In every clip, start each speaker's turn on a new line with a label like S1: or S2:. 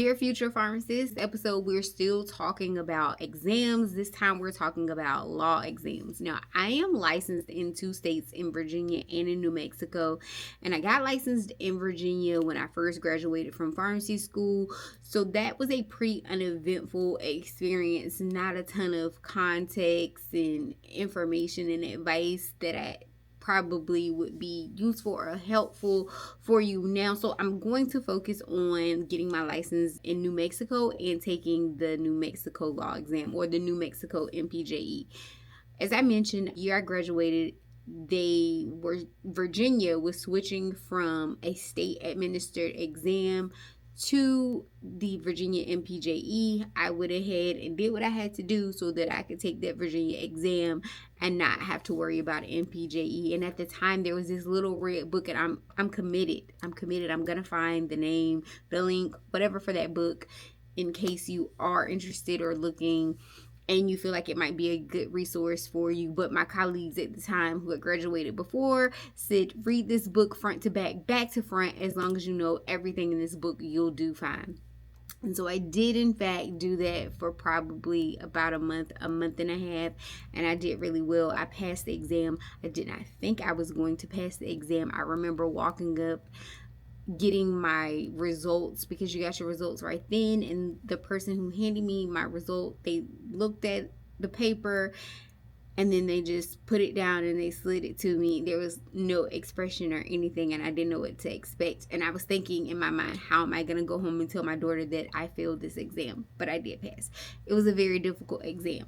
S1: Dear future pharmacists, episode we're still talking about exams. This time we're talking about law exams. Now, I am licensed in 2 states, in Virginia and in New Mexico, and I got licensed in Virginia when I first graduated from pharmacy school. So that was a pretty uneventful experience. Not a ton of context and information and advice that I probably would be useful or helpful for you now. So I'm going to focus on getting my license in New Mexico and taking the New Mexico law exam, or the New Mexico MPJE. As I mentioned, the year I graduated, Virginia was switching from a state administered exam to the Virginia MPJE. I went ahead and did what I had to do so that I could take that Virginia exam and not have to worry about MPJE. And at the time, there was this little red book, and I'm committed. I'm gonna find the name, the link, whatever for that book, in case you are interested or looking and you feel like it might be a good resource for you. But my colleagues at the time who had graduated before said, read this book front to back to front. As long as you know everything in this book, you'll do fine. And so I did, in fact, do that for probably about a month and a half, and I did really well. I passed the exam. I did not think I was going to pass the exam. I remember walking up, getting my results, because you got your results right then, and the person who handed me my result, they looked at the paper and then they just put it down and they slid it to me. There was no expression or anything, and I didn't know what to expect. And I was thinking in my mind, how am I going to go home and tell my daughter that I failed this exam? But I did pass. It was a very difficult exam.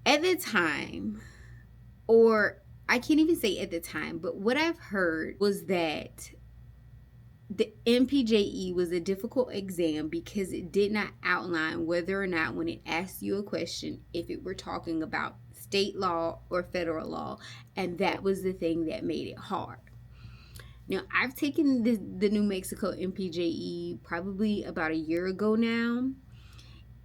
S1: At the time, or I can't even say at the time, but what I've heard was that the MPJE was a difficult exam because it did not outline whether or not, when it asked you a question, if it were talking about state law or federal law, and that was the thing that made it hard. Now, I've taken the New Mexico MPJE probably about a year ago now,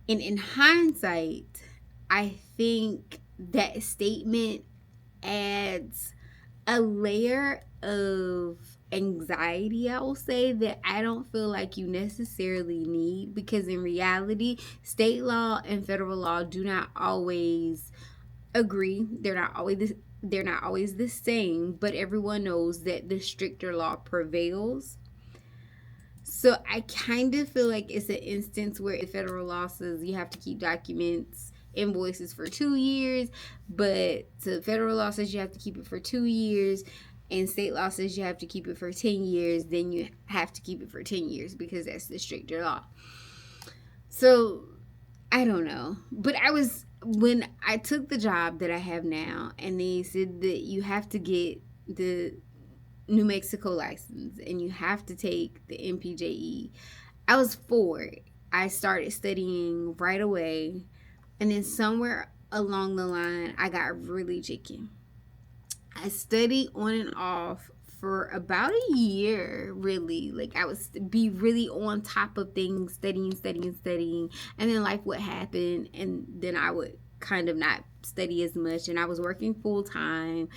S1: and in hindsight, I think that statement adds a layer of anxiety, I will say, that I don't feel like you necessarily need, because in reality, state law and federal law do not always agree. They're not always the same, but everyone knows that the stricter law prevails. So I kind of feel like it's an instance where the federal law says you have to keep documents, invoices for 2 years, but the federal law says you have to keep it for 2 years, and state law says you have to keep it for 10 years, then you have to keep it for 10 years because that's the stricter law. So I don't know. But when I took the job that I have now, and they said that you have to get the New Mexico license and you have to take the MPJE, I was for it. I started studying right away, and then somewhere along the line, I got really chicken. I studied on and off for about a year, really. Like, I would be really on top of things, studying, and then life would happen, and then I would kind of not study as much, and I was working full-time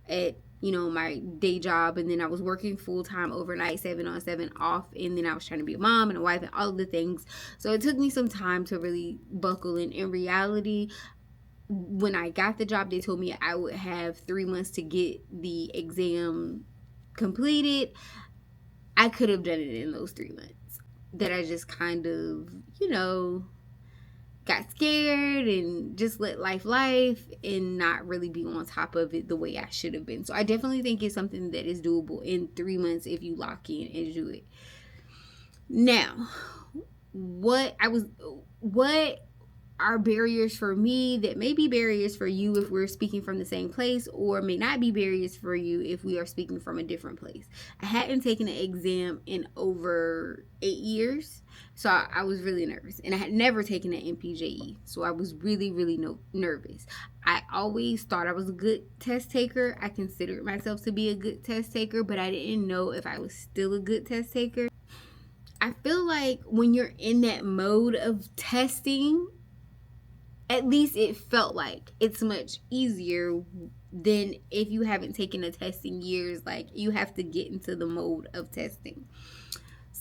S1: at my day job, and then I was working full-time overnight, 7 on 7 off, and then I was trying to be a mom and a wife and all of the things. So it took me some time to really buckle in reality. When I got the job, they told me I would have 3 months to get the exam completed. I could have done it in those 3 months. That I just kind of, got scared and just let life and not really be on top of it the way I should have been. So I definitely think it's something that is doable in 3 months if you lock in and do it. Now, what are barriers for me that may be barriers for you if we're speaking from the same place, or may not be barriers for you if we are speaking from a different place? I hadn't taken an exam in over 8 years, so I was really nervous, and I had never taken an MPJE, so I was really, really nervous. I always thought I was a good test taker. I considered myself to be a good test taker, but I didn't know if I was still a good test taker. I feel like when you're in that mode of testing, at least it felt like it's much easier than if you haven't taken a test in years. Like, you have to get into the mode of testing.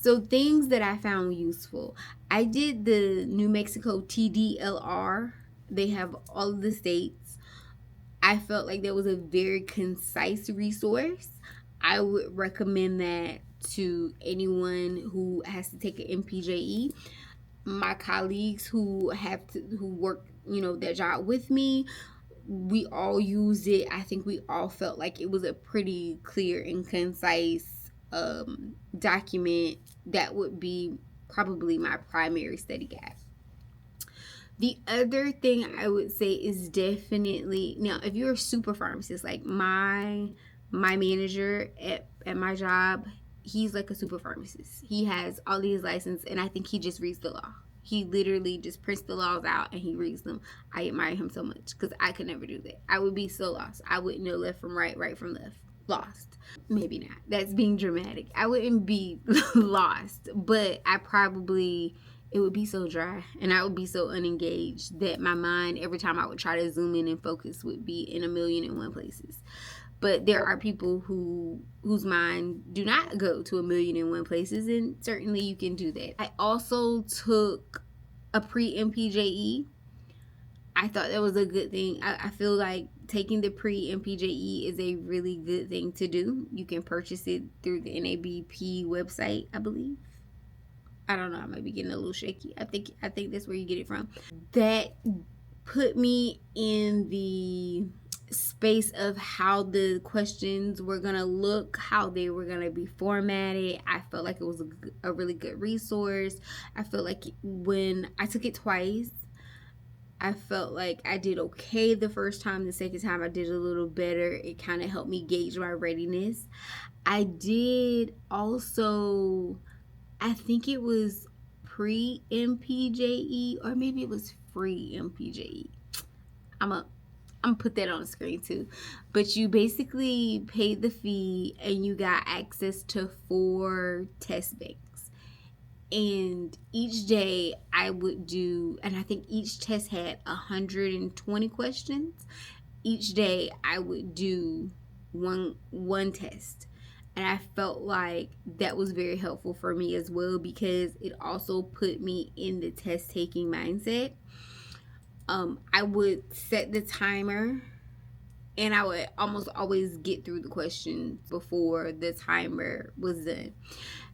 S1: So things that I found useful. I did the New Mexico TLDR. They have all of the states. I felt like that was a very concise resource. I would recommend that to anyone who has to take an MPJE. My colleagues who work, their job with me, we all used it. I think we all felt like it was a pretty clear and concise document that would be probably my primary study guide. The other thing I would say is definitely, now if you're a super pharmacist, like my manager at my job, he's like a super pharmacist. He has all these licenses, and I think he just reads the law. He literally just prints the laws out and he reads them. I admire him so much because I could never do that. I would be so lost. I wouldn't know left from right, right from left. Lost. Maybe not. That's being dramatic. I wouldn't be lost, but it would be so dry and I would be so unengaged that my mind, every time I would try to zoom in and focus, would be in 1,000,001 places. But there are people whose mind do not go to 1,000,001 places, and certainly you can do that. I also took a Pre-MPJE. I thought that was a good thing. I feel like taking the Pre-MPJE is a really good thing to do. You can purchase it through the NABP website, I believe. I don't know, I might be getting a little shaky. I think that's where you get it from. That put me in the space of how the questions were gonna look, how they were gonna be formatted. I felt like it was a really good resource. I felt like when I took it twice, I felt like I did okay the first time. The second time I did a little better. It kind of helped me gauge my readiness. I did also, I think it was Pre-MPJE, or maybe it was free MPJE. I'm gonna put that on the screen too. But you basically paid the fee and you got access to 4 test banks. And each day I would do, and I think each test had 120 questions. Each day I would do one test. And I felt like that was very helpful for me as well, because it also put me in the test taking mindset. I would set the timer and I would almost always get through the questions before the timer was done.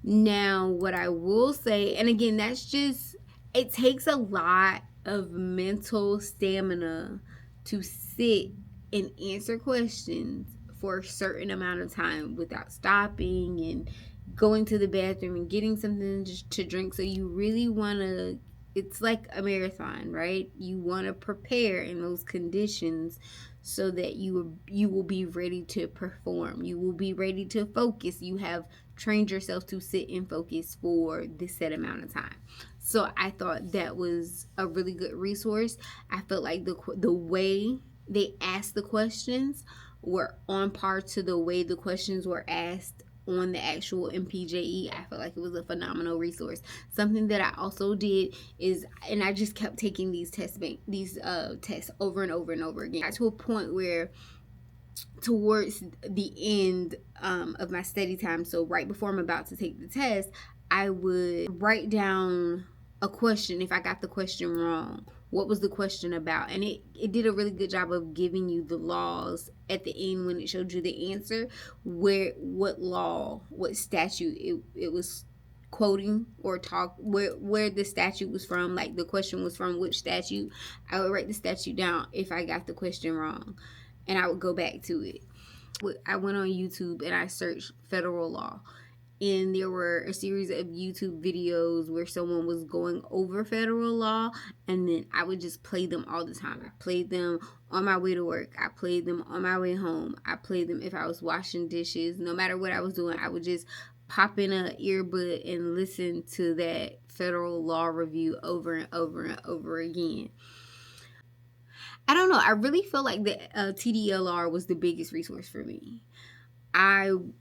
S1: Now, what I will say, and again, it takes a lot of mental stamina to sit and answer questions for a certain amount of time without stopping and going to the bathroom and getting something to drink. So you really want to, it's like a marathon, right? You want to prepare in those conditions so that you will be ready to perform. You will be ready to focus. You have trained yourself to sit and focus for this set amount of time. So I thought that was a really good resource. I felt like the way they asked the questions were on par to the way the questions were asked on the actual MPJE. I felt like it was a phenomenal resource. Something that I also did is, and I just kept taking these tests over and over and over again. I got to a point where towards the end of my study time, so right before I'm about to take the test, I would write down a question if I got the question wrong. What was the question about? And it did a really good job of giving you the laws at the end when it showed you the answer, what law, what statute it was quoting or where the statute was from. Like the question was from which statute. I would write the statute down if I got the question wrong, and I would go back to it. I went on YouTube and I searched federal law, and there were a series of YouTube videos where someone was going over federal law, and then I would just play them all the time. I played them on my way to work. I played them on my way home. I played them if I was washing dishes. No matter what I was doing, I would just pop in an earbud and listen to that federal law review over and over and over again. I don't know. I really feel like the TLDR was the biggest resource for me.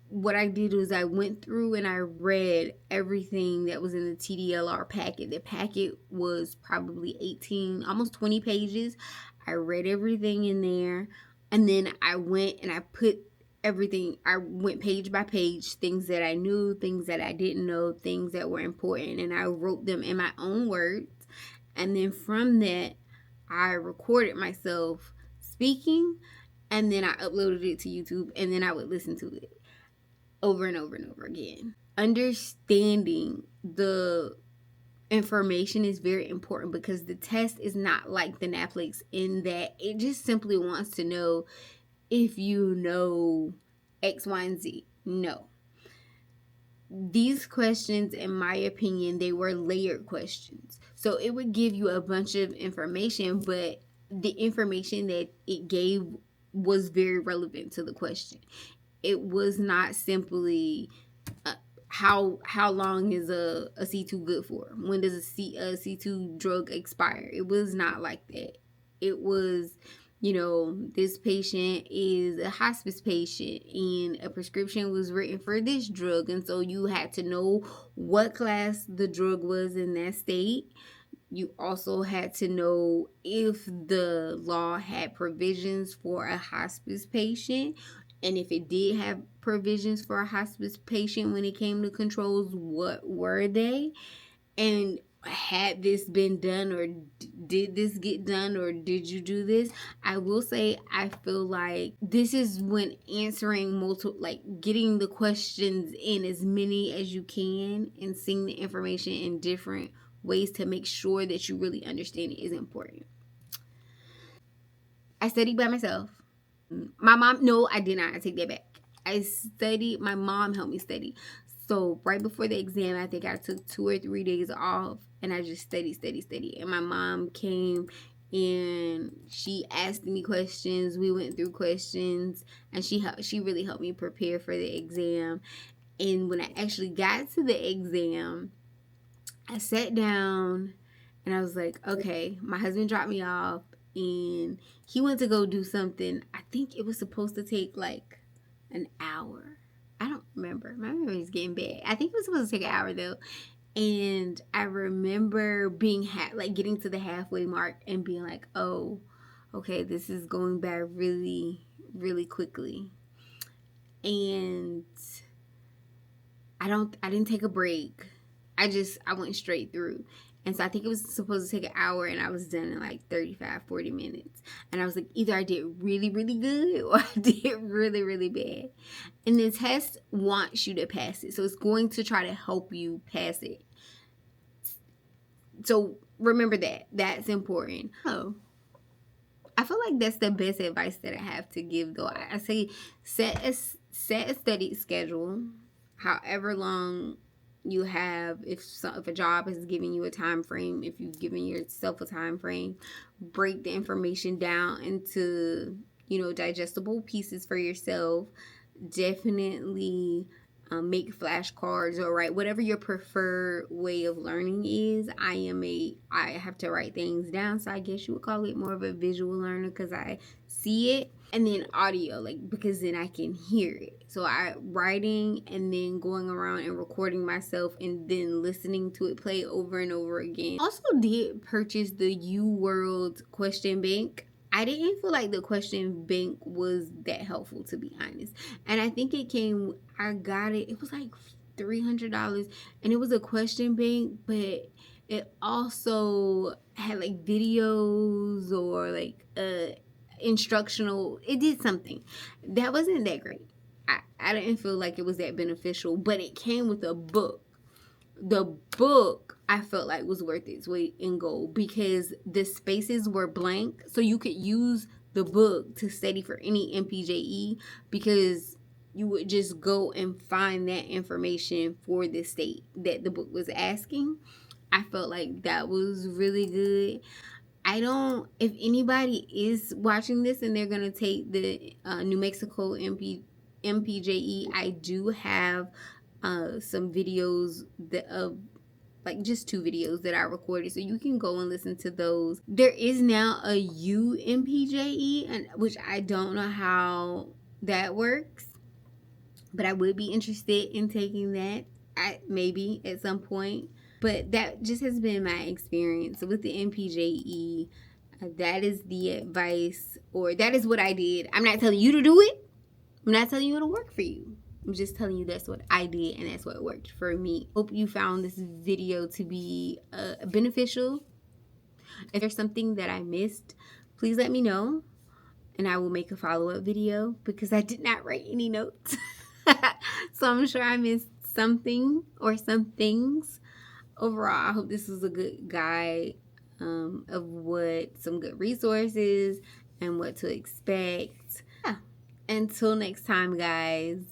S1: What I did was I went through and I read everything that was in the TLDR packet. The packet was probably 18, almost 20 pages. I read everything in there, and then I went and I put everything. I went page by page, things that I knew, things that I didn't know, things that were important, and I wrote them in my own words. And then from that, I recorded myself speaking, and then I uploaded it to YouTube, and then I would listen to it over and over and over again. Understanding the information is very important, because the test is not like the NAPLEX in that it just simply wants to know if you know X, Y, and Z. No. These questions, in my opinion, they were layered questions. So it would give you a bunch of information, but the information that it gave was very relevant to the question. It was not simply how long is a C2 good for? When does a C2 drug expire? It was not like that. It was, this patient is a hospice patient and a prescription was written for this drug. And so you had to know what class the drug was in that state. You also had to know if the law had provisions for a hospice patient. And if it did have provisions for a hospice patient when it came to controls, what were they? And had this been done, or did this get done, or did you do this? I will say, I feel like this is when answering getting the questions in as many as you can and seeing the information in different ways to make sure that you really understand it is important. I studied by myself. My mom, no, I did not. I take that back. I studied, my mom helped me study. So right before the exam, I think I took 2 or 3 days off and I just studied. And my mom came and she asked me questions. We went through questions and she really helped me prepare for the exam. And when I actually got to the exam, I sat down and I was like, okay, my husband dropped me off and he went to go do something. I think it was supposed to take like an hour. I don't remember. My memory is getting bad. I think it was supposed to take an hour though. And I remember being getting to the halfway mark and being like, oh, okay, this is going by really, really quickly. And I didn't take a break. I went straight through. And so I think it was supposed to take an hour and I was done in like 35, 40 minutes. And I was like, either I did really, really good or I did really, really bad. And the test wants you to pass it. So it's going to try to help you pass it. So remember that. That's important. Oh, I feel like that's the best advice that I have to give though. I say set a study schedule, however long you have. If a job is giving you a time frame, if you've given yourself a time frame, break the information down into digestible pieces for yourself. Definitely make flashcards or write whatever your preferred way of learning is. I have to write things down, so I guess you would call it more of a visual learner because I see it. And then audio, because then I can hear it. So writing and then going around and recording myself and then listening to it play over and over again. Also did purchase the UWorld question bank. I didn't feel like the question bank was that helpful, to be honest. And I think I got it was like $300 and it was a question bank, but it also had like videos or instructional. It did something that wasn't that great. I didn't feel like it was that beneficial, but it came with a book. The book I felt like was worth its weight in gold because the spaces were blank, so you could use the book to study for any MPJE because you would just go and find that information for the state that the book was asking. I felt like that was really good. If anybody is watching this and they're going to take the New Mexico MPJE, I do have some videos just 2 videos that I recorded, so you can go and listen to those. There is now a UMPJE, which I don't know how that works, but I would be interested in taking that maybe at some point. But that just has been my experience with the MPJE. That is the advice, or that is what I did. I'm not telling you to do it, I'm not telling you it'll work for you. I'm just telling you that's what I did and that's what worked for me. Hope you found this video to be beneficial. If there's something that I missed, please let me know and I will make a follow-up video because I did not write any notes. So I'm sure I missed something or some things. Overall, I hope this was a good guide of some good resources and what to expect. Yeah. Until next time, guys.